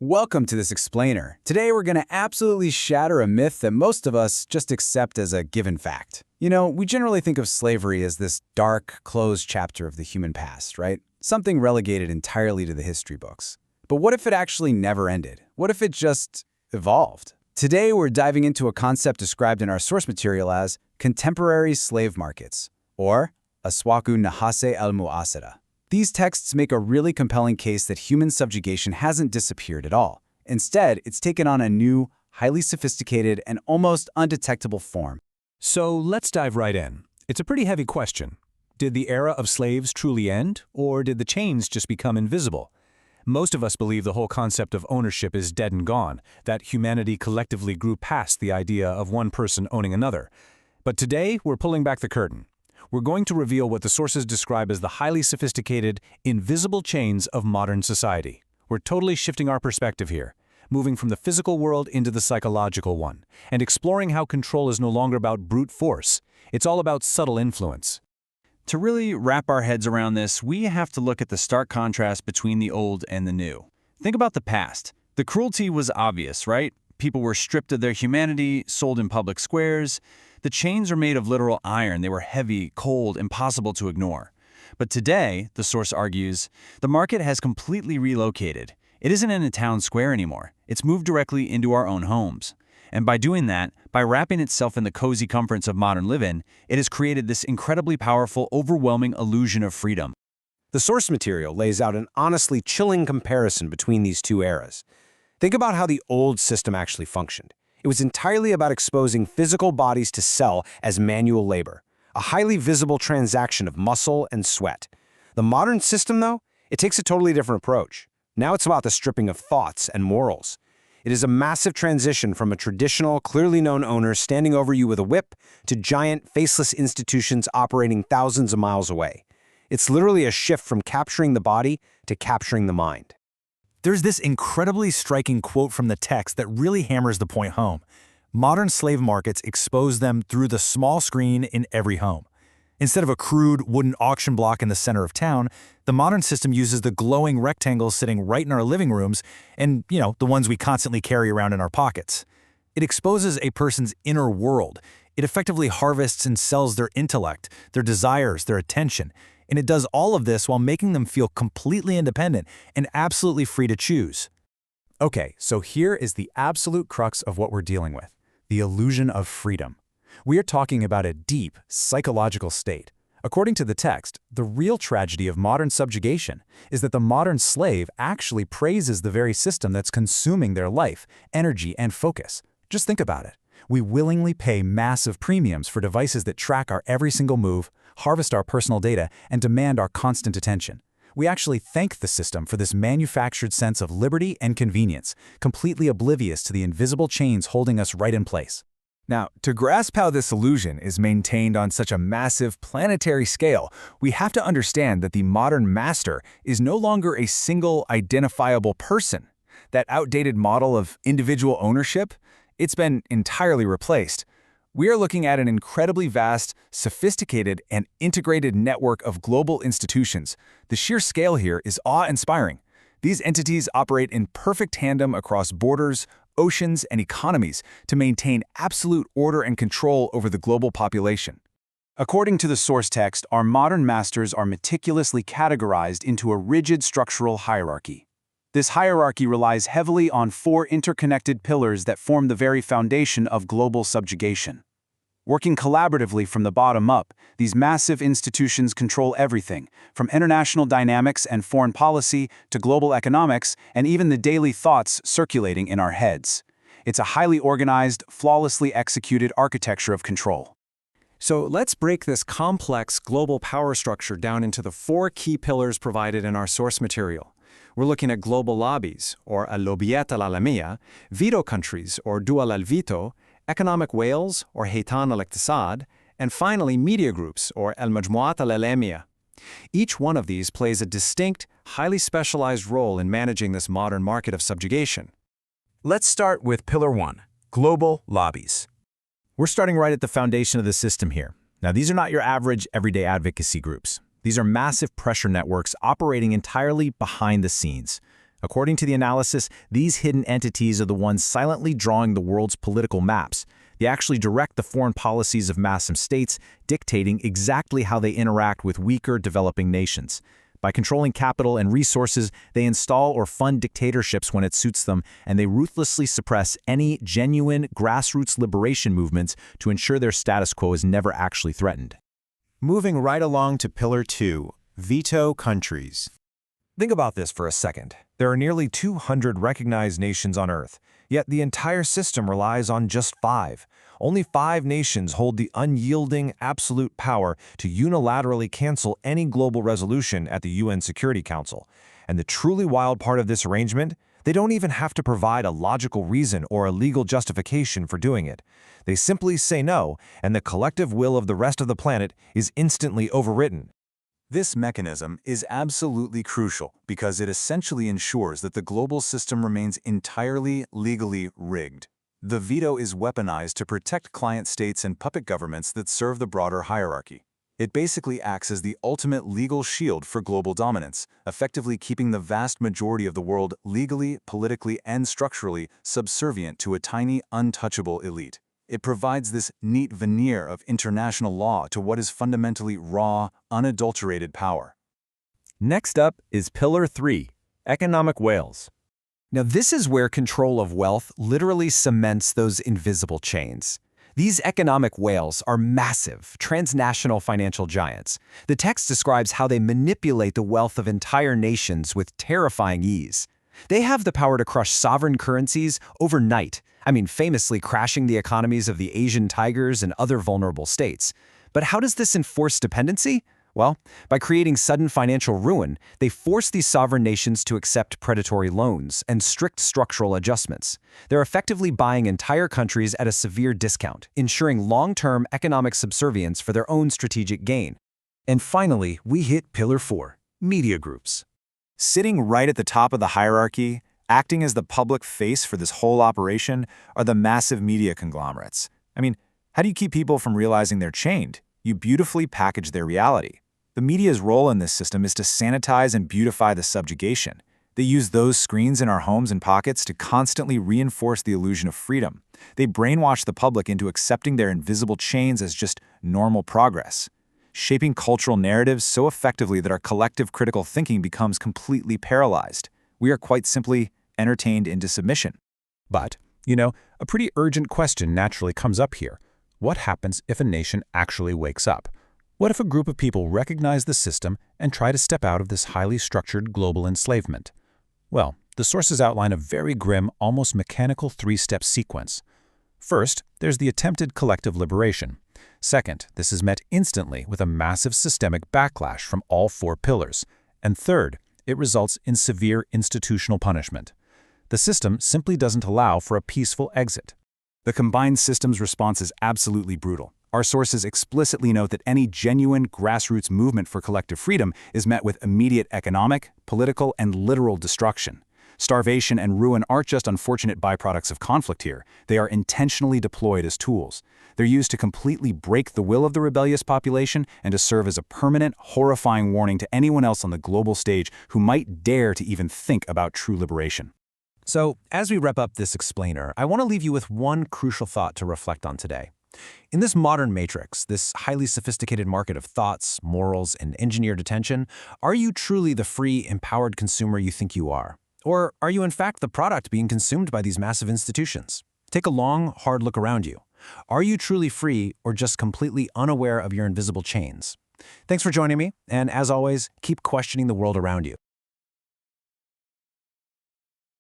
Welcome to this explainer. Today we're going to absolutely shatter a myth that most of us just accept as a given fact. We generally think of slavery as this dark, closed chapter of the human past, right? Something relegated entirely to the history books. But what if it actually never ended? What if it just evolved? Today we're diving into a concept described in our source material as contemporary slave markets, or أسواق النخاسة المعاصرة. These texts make a really compelling case that human subjugation hasn't disappeared at all. Instead, it's taken on a new, highly sophisticated, and almost undetectable form. So let's dive right in. It's a pretty heavy question. Did the era of slaves truly end, or did the chains just become invisible? Most of us believe the whole concept of ownership is dead and gone, that humanity collectively grew past the idea of one person owning another. But today, we're pulling back the curtain. We're going to reveal what the sources describe as the highly sophisticated, invisible chains of modern society. We're totally shifting our perspective here, moving from the physical world into the psychological one, and exploring how control is no longer about brute force. It's all about subtle influence. To really wrap our heads around this, we have to look at the stark contrast between the old and the new. Think about the past. The cruelty was obvious, right? People were stripped of their humanity, sold in public squares. The chains are made of literal iron. They were heavy, cold, impossible to ignore. But today, the source argues, the market has completely relocated. It isn't in a town square anymore. It's moved directly into our own homes. And by doing that, by wrapping itself in the cozy comforts of modern living, it has created this incredibly powerful, overwhelming illusion of freedom. The source material lays out an honestly chilling comparison between these two eras. Think about how the old system actually functioned. It was entirely about exposing physical bodies to sell as manual labor, a highly visible transaction of muscle and sweat. The modern system, though, it takes a totally different approach. Now it's about the stripping of thoughts and morals. It is a massive transition from a traditional, clearly known owner standing over you with a whip to giant, faceless institutions operating thousands of miles away. It's literally a shift from capturing the body to capturing the mind. There's this incredibly striking quote from the text that really hammers the point home. Modern slave markets expose them through the small screen in every home. Instead of a crude wooden auction block in the center of town, the modern system uses the glowing rectangles sitting right in our living rooms and, the ones we constantly carry around in our pockets. It exposes a person's inner world. It effectively harvests and sells their intellect, their desires, their attention. And it does all of this while making them feel completely independent and absolutely free to choose. Okay, so here is the absolute crux of what we're dealing with, the illusion of freedom. We are talking about a deep, psychological state. According to the text, the real tragedy of modern subjugation is that the modern slave actually praises the very system that's consuming their life, energy, and focus. Just think about it. We willingly pay massive premiums for devices that track our every single move, harvest our personal data, and demand our constant attention. We actually thank the system for this manufactured sense of liberty and convenience, completely oblivious to the invisible chains holding us right in place. Now, to grasp how this illusion is maintained on such a massive planetary scale, we have to understand that the modern master is no longer a single identifiable person. That outdated model of individual ownership, it's been entirely replaced. We are looking at an incredibly vast, sophisticated, and integrated network of global institutions. The sheer scale here is awe-inspiring. These entities operate in perfect tandem across borders, oceans, and economies to maintain absolute order and control over the global population. According to the source text, our modern masters are meticulously categorized into a rigid structural hierarchy. This hierarchy relies heavily on four interconnected pillars that form the very foundation of global subjugation. Working collaboratively from the bottom up, these massive institutions control everything, from international dynamics and foreign policy to global economics and even the daily thoughts circulating in our heads. It's a highly organized, flawlessly executed architecture of control. So let's break this complex global power structure down into the four key pillars provided in our source material. We're looking at global lobbies, or al-lobbyat al-alamiya, veto countries, or dual al-veto, economic whales, or haytan al-iqtisad, and finally media groups, or al-majmuat al-alamiya. Each one of these plays a distinct, highly specialized role in managing this modern market of subjugation. Let's start with Pillar 1, global lobbies. We're starting right at the foundation of the system here. Now, these are not your average everyday advocacy groups. These are massive pressure networks operating entirely behind the scenes. According to the analysis, these hidden entities are the ones silently drawing the world's political maps. They actually direct the foreign policies of massive states, dictating exactly how they interact with weaker, developing nations. By controlling capital and resources, they install or fund dictatorships when it suits them, and they ruthlessly suppress any genuine grassroots liberation movements to ensure their status quo is never actually threatened. Moving right along to Pillar 2, Veto Countries. Think about this for a second. There are nearly 200 recognized nations on Earth, yet the entire system relies on just 5. Only 5 nations hold the unyielding, absolute power to unilaterally cancel any global resolution at the UN Security Council. And the truly wild part of this arrangement? They don't even have to provide a logical reason or a legal justification for doing it. They simply say no, and the collective will of the rest of the planet is instantly overwritten. This mechanism is absolutely crucial because it essentially ensures that the global system remains entirely legally rigged. The veto is weaponized to protect client states and puppet governments that serve the broader hierarchy. It basically acts as the ultimate legal shield for global dominance, effectively keeping the vast majority of the world legally, politically, and structurally subservient to a tiny, untouchable elite. It provides this neat veneer of international law to what is fundamentally raw, unadulterated power. Next up is Pillar 3, Economic Whales. Now this is where control of wealth literally cements those invisible chains. These economic whales are massive, transnational financial giants. The text describes how they manipulate the wealth of entire nations with terrifying ease. They have the power to crush sovereign currencies overnight. Famously crashing the economies of the Asian tigers and other vulnerable states. But how does this enforce dependency? Well, by creating sudden financial ruin, they force these sovereign nations to accept predatory loans and strict structural adjustments. They're effectively buying entire countries at a severe discount, ensuring long-term economic subservience for their own strategic gain. And finally, we hit Pillar 4, Media Groups. Sitting right at the top of the hierarchy, acting as the public face for this whole operation, are the massive media conglomerates. How do you keep people from realizing they're chained? You beautifully package their reality. The media's role in this system is to sanitize and beautify the subjugation. They use those screens in our homes and pockets to constantly reinforce the illusion of freedom. They brainwash the public into accepting their invisible chains as just normal progress, shaping cultural narratives so effectively that our collective critical thinking becomes completely paralyzed. We are quite simply entertained into submission. But, a pretty urgent question naturally comes up here. What happens if a nation actually wakes up? What if a group of people recognize the system and try to step out of this highly structured global enslavement? Well, the sources outline a very grim, almost mechanical 3-step sequence. First, there's the attempted collective liberation. Second, this is met instantly with a massive systemic backlash from all 4 pillars. And third, it results in severe institutional punishment. The system simply doesn't allow for a peaceful exit. The combined system's response is absolutely brutal. Our sources explicitly note that any genuine grassroots movement for collective freedom is met with immediate economic, political, and literal destruction. Starvation and ruin aren't just unfortunate byproducts of conflict here. They are intentionally deployed as tools. They're used to completely break the will of the rebellious population and to serve as a permanent, horrifying warning to anyone else on the global stage who might dare to even think about true liberation. So, as we wrap up this explainer, I want to leave you with one crucial thought to reflect on today. In this modern matrix, this highly sophisticated market of thoughts, morals, and engineered attention, are you truly the free, empowered consumer you think you are? Or are you in fact the product being consumed by these massive institutions? Take a long, hard look around you. Are you truly free or just completely unaware of your invisible chains? Thanks for joining me, and as always, keep questioning the world around you.